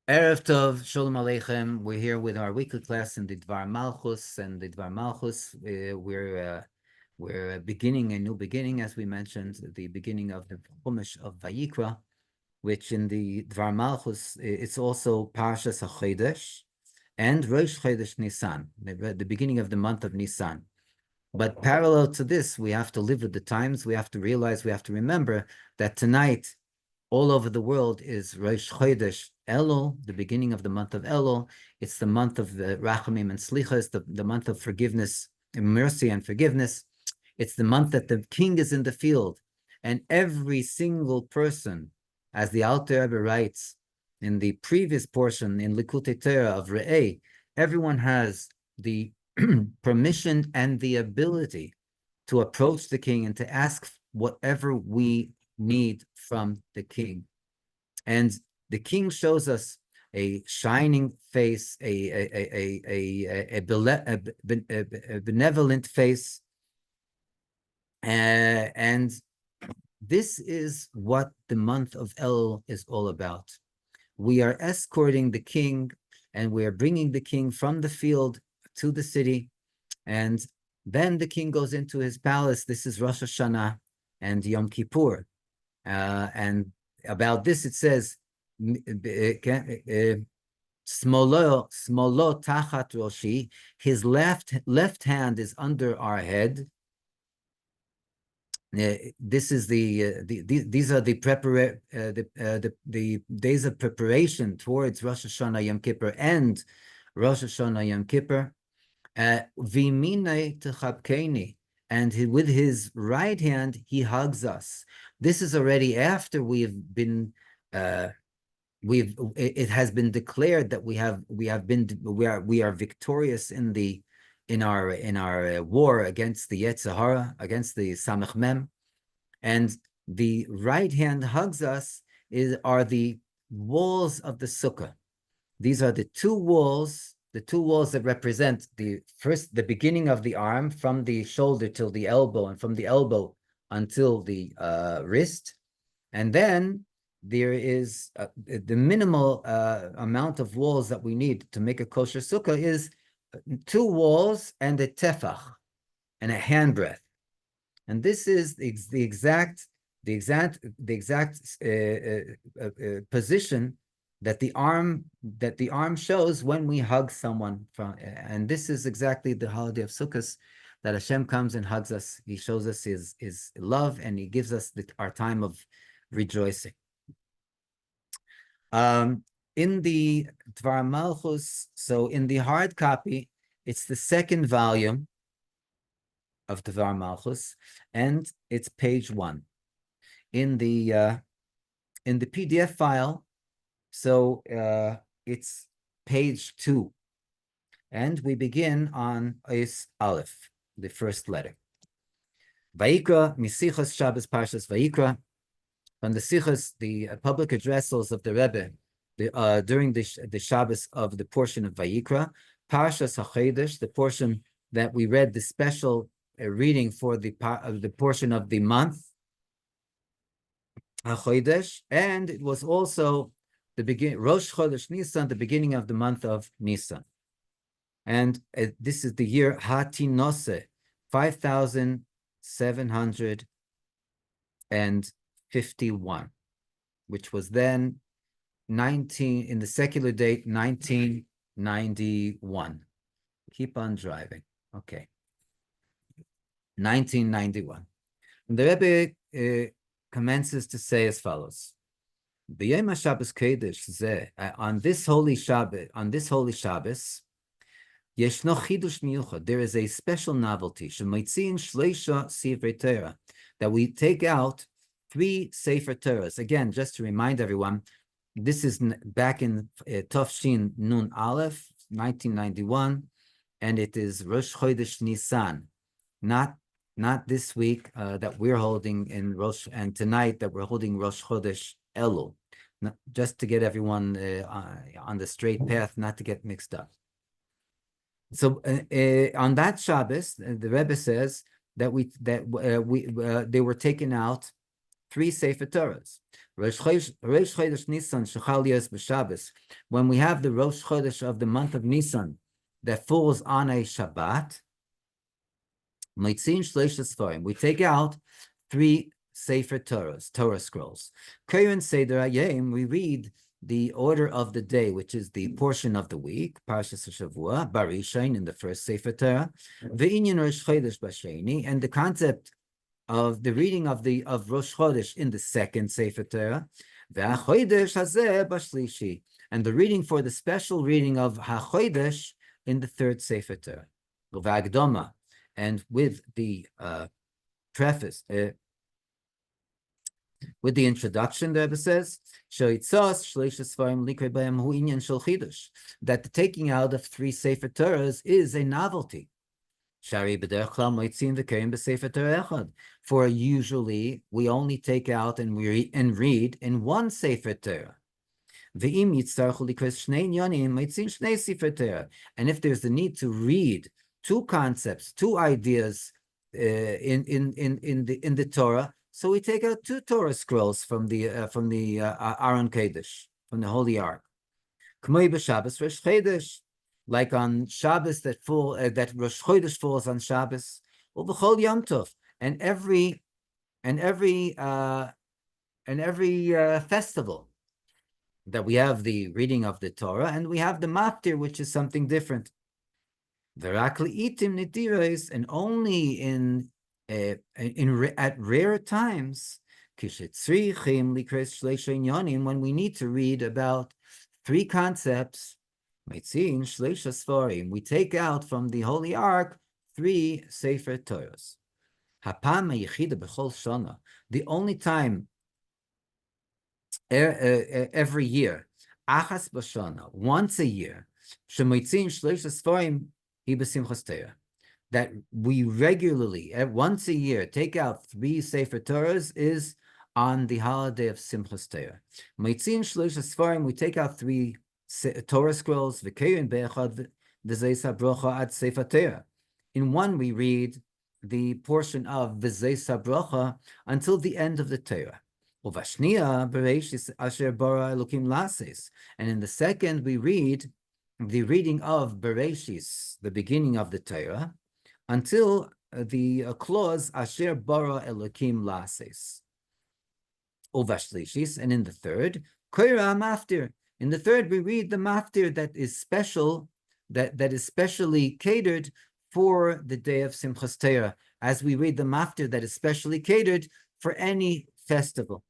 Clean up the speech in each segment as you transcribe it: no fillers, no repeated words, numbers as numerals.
Erev Tov, Shalom Aleichem. We're here with our weekly class in the Dvar Malchus, and the Dvar Malchus. We're beginning a new beginning, as we mentioned, the beginning of the Chumash of Vayikra, which in the Dvar Malchus it's also Parshas HaChodesh and Rosh Chodesh Nisan, the beginning of the month of Nisan. But parallel to this, we have to live with the times. We have to realize, we have to remember that tonight, all over the world, is Rosh Chodesh Elul, the beginning of the month of Elul. It's the month of the Rachamim and Slicha. It's the month of forgiveness, mercy and forgiveness. It's the month that the king is in the field. And every single person, as the Alter Rebbe writes in the previous portion in Likutei Torah of Re'eh, everyone has the permission and the ability to approach the king and to ask whatever we need from the king. And the king shows us a shining face, a benevolent face. And this is what the month of Elul is all about. We are escorting the king, and we are bringing the king from the field to the city. And then the king goes into his palace. This is Rosh Hashanah and Yom Kippur. And about this it says, Smolo tachat roshi, his left hand is under our head. This is these are the days of preparation towards Rosh Hashanah Yom Kippur and Rosh Hashanah Yom Kippur. V'minei techabkeni, and with his right hand he hugs us. This is already after it has been declared that we are victorious in our war against the Yetzer Hara, against the Samech Mem, and the right hand hugs us are the walls of the sukkah. These are the two walls that represent the beginning of the arm, from the shoulder till the elbow, and from the elbow until the wrist. And then there is the minimal amount of walls that we need to make a kosher sukkah is 2 walls and a tefach and a handbreadth. And this is the exact position that the arm shows when we hug someone and this is exactly the holiday of Sukkot, that Hashem comes and hugs us. He shows us his love, and he gives us our time of rejoicing. In the Dvar Malchus, so in the hard copy, it's the 2nd volume of Dvar Malchus, and it's page 1. In the PDF file, so it's page 2, and we begin on Ois Aleph, the first letter. Vayikra, Misichas Shabbos Parshas Vayikra, from the Sichas, the public addressals of the Rebbe during the Shabbos of the portion of Vayikra, Parshas HaChodesh, the portion that we read, the special reading for the portion of the month HaChodesh, and it was also the beginning, Rosh Chodesh Nisan, the beginning of the month of Nisan. And this is the year Hatinose, 5751, which was then in the secular date, 1991. Keep on driving. Okay. 1991. And the Rebbe commences to say as follows. On this holy Shabbos, there is a special novelty that we take out 3 Sefer Torahs. Again, just to remind everyone, this is back in Tofshin Nun Aleph, 1991, and it is Rosh Chodesh Nisan, not this week that we're holding in Rosh, and tonight that we're holding Rosh Chodesh Elul, just to get everyone on the straight path, not to get mixed up. So on that Shabbos, the Rebbe says that they were taken out 3 Sefer Torahs. Rosh Chodesh Nisan Shechal Yos b'Shabbos, when we have the Rosh Chodesh of the month of Nisan that falls on a Shabbat, Meitzin Shleisha Sfarim, we take out 3 Sefer Torahs, Torah scrolls. Keren Seder Hayom, we read the order of the day, which is the portion of the week, Parshas Shavua, Barishain in the first Sefer Torah, Ve'inyan Rosh Chodesh B'Sheni, and the concept of the reading of Rosh Chodesh in the second Sefer Torah, Ve'achodesh Hazeh B'Shlishi, and the reading for the special reading of HaChodesh in the third Sefer Torah, Ve'agdoma, and with the preface, with the introduction, the Rebbe says, that the taking out of 3 Sefer Torahs is a novelty. For usually we only take out and read in 1 Sefer Torah. And if there's the need to read 2 concepts, 2 ideas in the Torah, so we take out 2 Torah scrolls from the Aron Kodesh, from the Holy Ark. Like on Shabbos that Rosh Chodesh falls on Shabbos, and every festival that we have the reading of the Torah, and we have the Maftir, which is something different. And only at rare times, when we need to read about 3 concepts, we take out from the Holy Ark 3 Sefer Torahs. The only time every year, once a year, that we regularly, once a year, take out 3 Sefer Torahs is on the holiday of Simchas Torah. We take out 3 Torah scrolls. In one, we read the portion of V'zeis HaBrocha until the end of the Torah. And in the second, we read the reading of Bereshis, the beginning of the Torah, until the clause Asher bara Elokim lases. Uvashlishis, and in the third, Koira Maftir. In the third, we read the Maftir that is special, that is specially catered for the day of Simchas Torah, as we read the Maftir that is specially catered for any festival.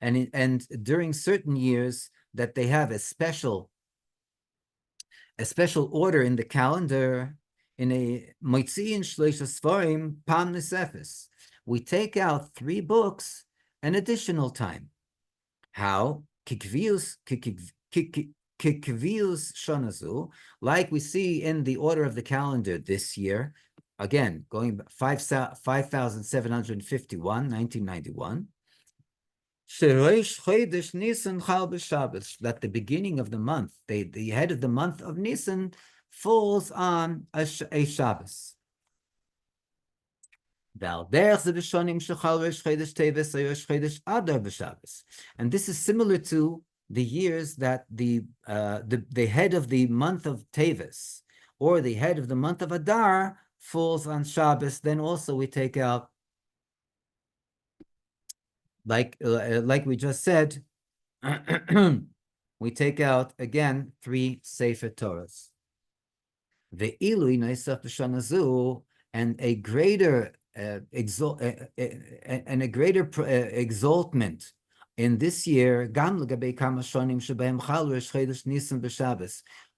And during certain years that they have a special order in the calendar, in a Moitziin Shleisha Sfarim Pam Nesefes, we take out 3 books an additional time. How? Kikvius Shonazu, like we see in the order of the calendar this year, again, going 5,751, 1991, that the beginning of the month, the head of the month of Nisan, falls on a Shabbos. And this is similar to the years that the head of the month of Teves or the head of the month of Adar falls on Shabbos. Then also we take out, like we just said, we take out again 3 Sefer Torahs. The Ilui Naisach B'Shanazu, and a greater exaltment in this year,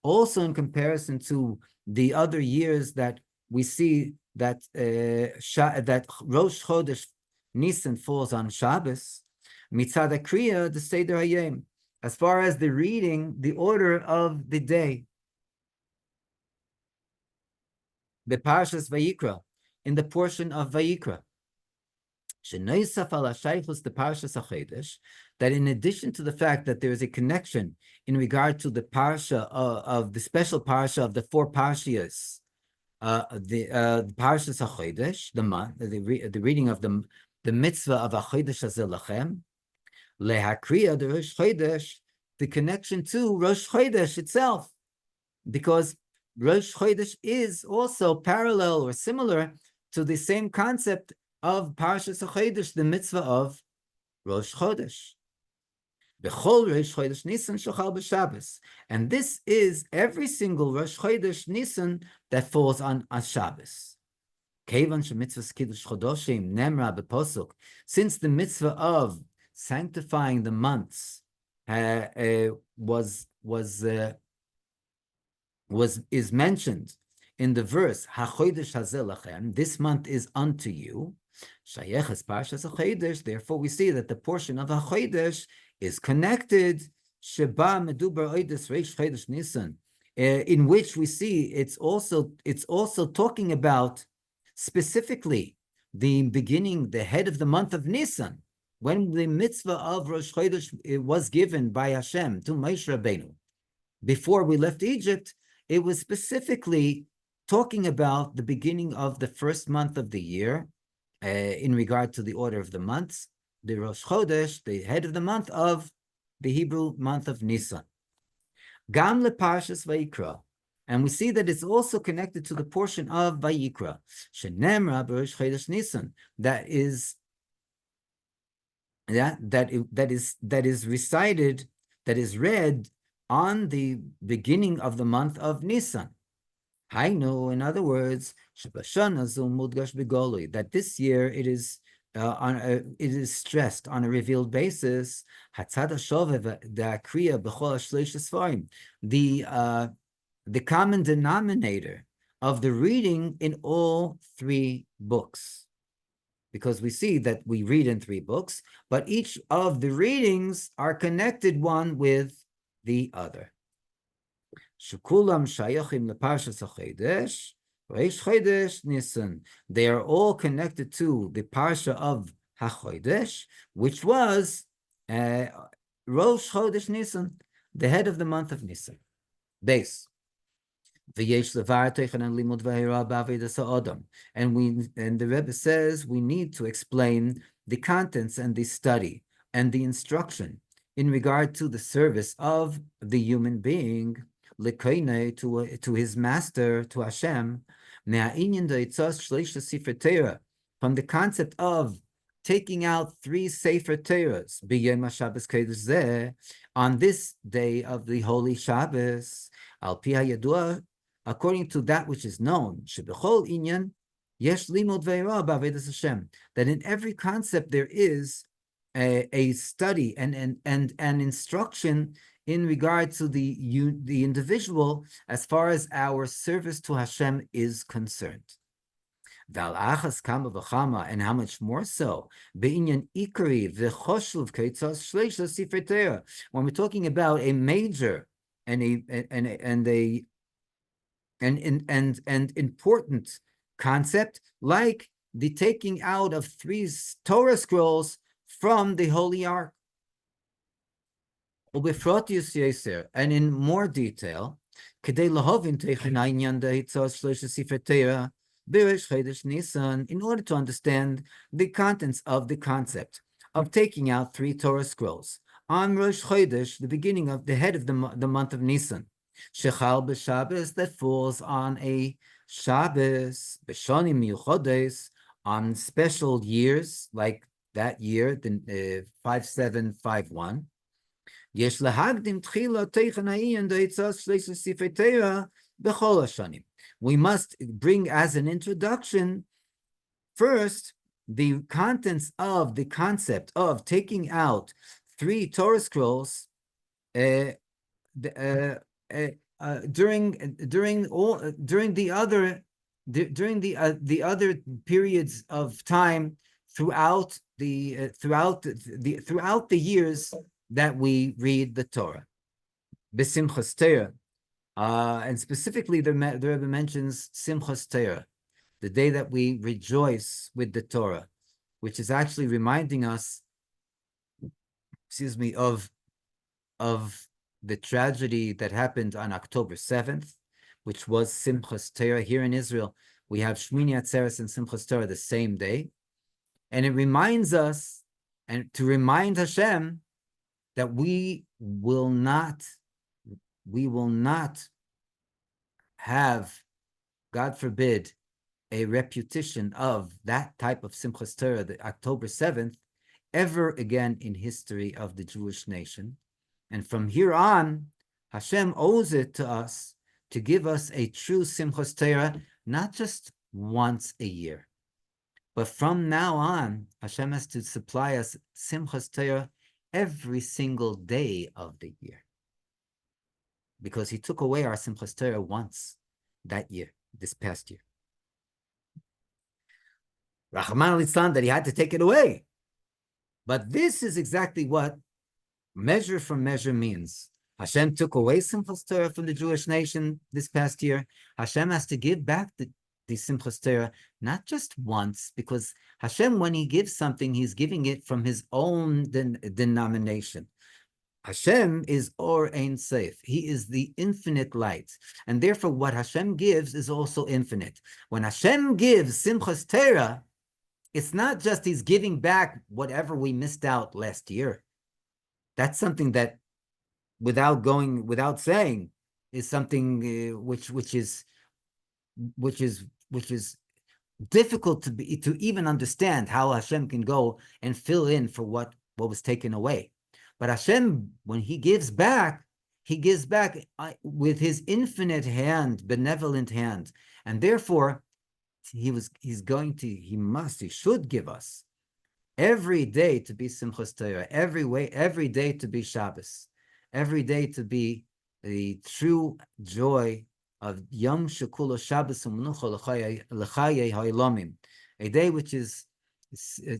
also in comparison to the other years that we see that that Rosh Chodesh Nisan falls on Shabbos, mitzad kriya the Seder Hayom, as far as the reading, the order of the day. The Parshas Vayikra, in the portion of Vayikra, the Parshas HaChodesh, that in addition to the fact that there is a connection in regard to the parsha of the special parsha of the 4 parshias the Parshas HaChodesh, the month, the reading of the mitzvah of HaChodesh Hazeh Lachem, Lehakriya the Rosh Chodesh, the connection to Rosh Chodesh itself, because Rosh Chodesh is also parallel or similar to the same concept of Parshas HaChodesh, the mitzvah of Rosh Chodesh. B'chol Rosh Chodesh Nisan shochal b'Shabbos, and this is every single Rosh Chodesh Nisan that falls on Shabbos. Kevan shemitzvahs kiddush chodoshim nemra b'posuk, since the mitzvah of sanctifying the months is mentioned in the verse HaChodesh Hazeh Lachem, this month is unto you. Shayeches Parshas HaChodesh, therefore we see that the portion of HaChodesh is connected. Sheba medubar oides reish Chodesh Nisan, in which we see it's also talking about specifically the beginning, the head of the month of Nisan, when the mitzvah of Rosh Chodesh was given by Hashem to Moshe Rabbeinu before we left Egypt. It was specifically talking about the beginning of the first month of the year, in regard to the order of the months, the Rosh Chodesh, the head of the month of the Hebrew month of Nisan. Gam leParshas Vayikra, and we see that it's also connected to the portion of Vayikra, shenemra b'Rosh Chodesh Nisan, that is recited, that is read on the beginning of the month of Nisan. Hainu, in other words, that this year it is stressed on a revealed basis. The common denominator of the reading in all three books, because we see that we read in three books, but each of the readings are connected one with the other. Shukulam shayachim leParshas HaChodesh, Reish Chodesh Nisan. They are all connected to the Parsha of HaChodesh, which was Rosh Chodesh Nisan, the head of the month of Nisan. Base. And the Rebbe says we need to explain the contents and the study and the instruction in regard to the service of the human being, to his master, to Hashem, from the concept of taking out 3 Sefer Torahs on this day of the Holy Shabbos, according to that which is known, that in every concept there is a study and an instruction in regard to the individual as far as our service to Hashem is concerned. And how much more so when we're talking about a major and important concept like the taking out of 3 Torah scrolls from the Holy Ark. And in more detail, in order to understand the contents of the concept of taking out 3 Torah scrolls on Rosh Chodesh, the beginning of the head of the month of Nisan, Shechal b'Shabbos, that falls on a Shabbos, b'Shonim Miyuchodes, on special years like that year, the 5751. Yesh lahagdim tchila teichen ha'in de'itzas shleisha sifrei Torah b'chol hashanim. We must bring as an introduction first the contents of the concept of taking out 3 Torah scrolls during the other periods of time throughout the years that we read the Torah. B'simchas Torah, and specifically the Rebbe mentions Simchas Torah, the day that we rejoice with the Torah, which is actually reminding us, of the tragedy that happened on October 7th, which was Simchas Torah. Here in Israel, we have Shmini Atzeres and Simchas Torah the same day. And it reminds us, and to remind Hashem, that we will not have, God forbid, a repetition of that type of Simchas Torah, the October 7th, ever again in history of the Jewish nation. And from here on, Hashem owes it to us to give us a true Simchas Torah, not just once a year, but from now on, Hashem has to supply us Simchas Torah every single day of the year, because he took away our Simchas Torah once that year, this past year. Rahman al-Islam, that he had to take it away. But this is exactly what measure for measure means. Hashem took away Simchas Torah from the Jewish nation this past year. Hashem has to give back the Simchas Torah, not just once, because Hashem, when he gives something, he's giving it from his own denomination. Hashem is Or Ein Sof. He is the infinite light. And therefore, what Hashem gives is also infinite. When Hashem gives Simchas Torah, it's not just he's giving back whatever we missed out last year. That's something that, without saying, is something which is difficult to even understand how Hashem can go and fill in for what was taken away. But Hashem, when he gives back with his infinite hand, benevolent hand, and therefore he should give us every day to be Simchas Torah, every day to be Shabbos, every day to be the true joy of Yom Shekula Shabbos U'Menucha L'Chayei Ha'Olamim, a day which is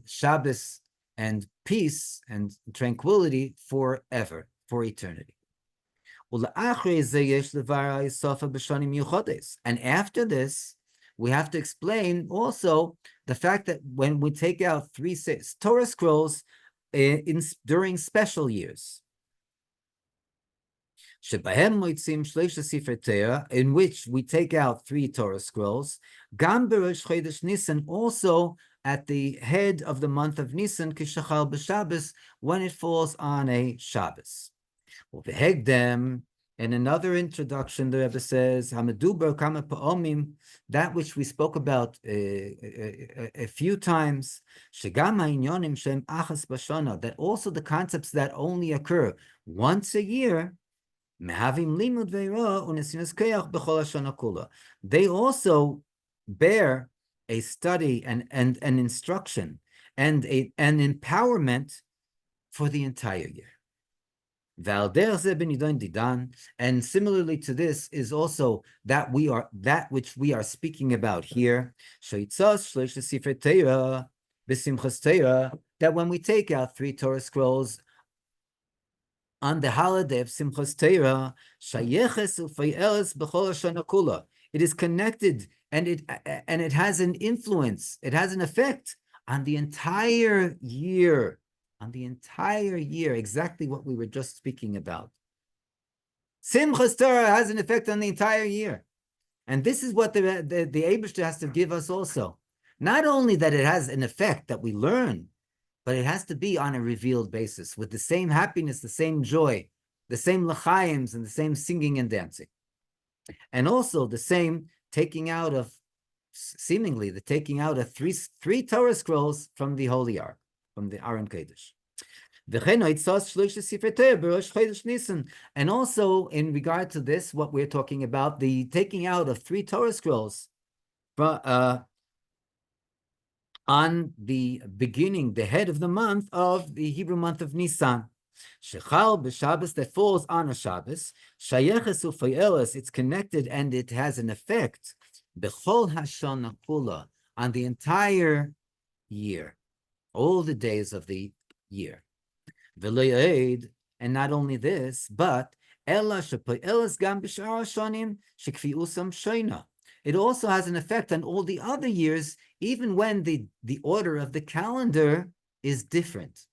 Shabbos and peace and tranquility forever, for eternity. And after this, we have to explain also the fact that when we take out 3 Torah scrolls during special years, in which we take out 3 Torah scrolls, Gam B'Rosh Chodesh Nisan, also at the head of the month of Nisan, Kishachal B'Shabbos, when it falls on a Shabbos. In another introduction, the Rebbe says, Hamadubar Kama Pa'omim, that which we spoke about a few times, Shegam Ha'inyonim Shem Achas Bashana, that also the concepts that only occur once a year, they also bear a study and an instruction and an empowerment for the entire year. And similarly to this is also that which we are speaking about here, that when we take out 3 Torah scrolls on the holiday of Simchas Torah, it is connected and it has an influence, it has an effect on the entire year. Exactly what we were just speaking about. Simchas Torah has an effect on the entire year. And this is what the Eibishter has to give us also. Not only that it has an effect that we learn, but it has to be on a revealed basis, with the same happiness, the same joy, the same l'chaims, and the same singing and dancing. And also the same taking out of three Torah scrolls from the Holy Ark, from the Aron Kodesh. And also in regard to this, what we're talking about, the taking out of 3 Torah scrolls on the beginning, the head of the month of the Hebrew month of Nisan. Shechal b'Shabbos, that falls on a Shabbos. Shayeches u'fayeles, it's connected and it has an effect. B'chol hashana kula, on the entire year, all the days of the year. V'le'ed, and not only this, but ela shepayeles gam b'shar hashanim shekfi usam shoina. It also has an effect on all the other years, even when the order of the calendar is different.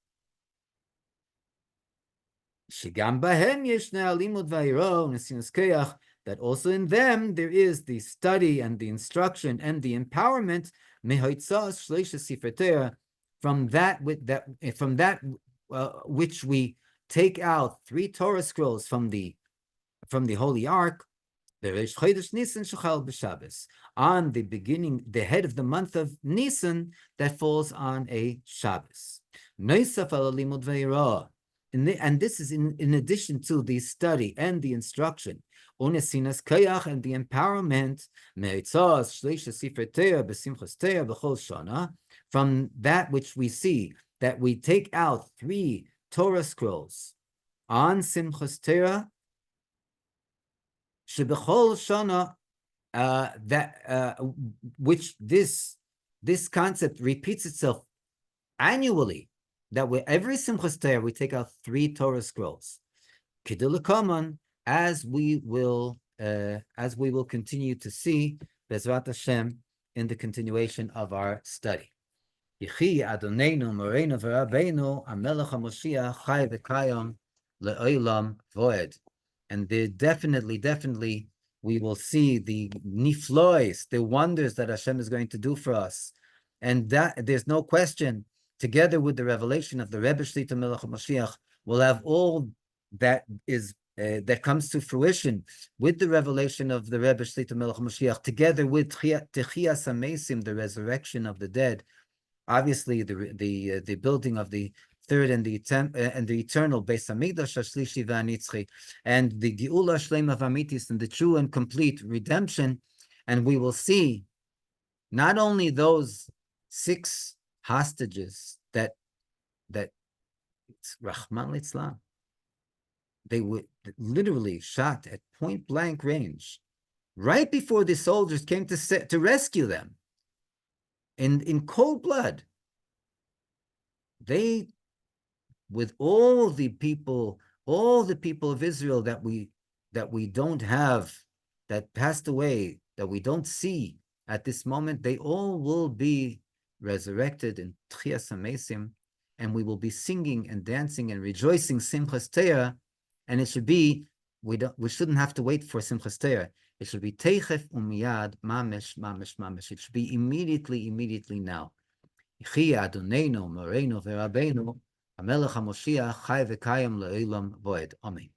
Shigam bahem yeshna limud vayiro nesinas keach, that also in them there is the study and the instruction and the empowerment from that which we take out 3 Torah scrolls from the Holy Ark, on the beginning, the head of the month of Nisan, that falls on a Shabbos. And this is in addition to the study and the instruction, and the empowerment from that which we see, that we take out 3 Torah scrolls on Simchas Torah, Shebechol Shana, which this concept repeats itself annually, that every Simchas Torah we take out 3 Torah scrolls. Kidulakaman, as we will continue to see Bezrat Hashem in the continuation of our study. Yechi Adonenu Moreinu v'Rabbeinu HaMelech HaMoshiach Chai v'Kayam le'olam voed. And there definitely, we will see the niflois, the wonders that Hashem is going to do for us. And that there's no question, together with the revelation of the Rebbe Shlitah Melech Mashiach, we'll have all that is that comes to fruition with the revelation of the Rebbe Shlitah Melech Mashiach, together with Techiyas HaMesim, the resurrection of the dead. Obviously, the building of the third and the eternal Beis Hamikdash Shlishi v'Anitzchi, and the Geula Shlema v'Amitis, and the true and complete redemption. And we will see not only those 6 hostages that Rahman Litzlan, they were literally shot at point blank range, right before the soldiers came to rescue them, in cold blood. They, with all the people of Israel that we don't have, that passed away, that we don't see at this moment, they all will be resurrected in Tchias HaMesim, and we will be singing and dancing and rejoicing Simchas Torah. And it should be, we shouldn't have to wait for Simchas Torah. It should be Teichef Umiyad, Mamesh. It should be immediately now. Yechi Adonenu Moreinu v'Rabbeinu HaMelech HaMoshiach Chai v'Kayam le'olam voed. Amen.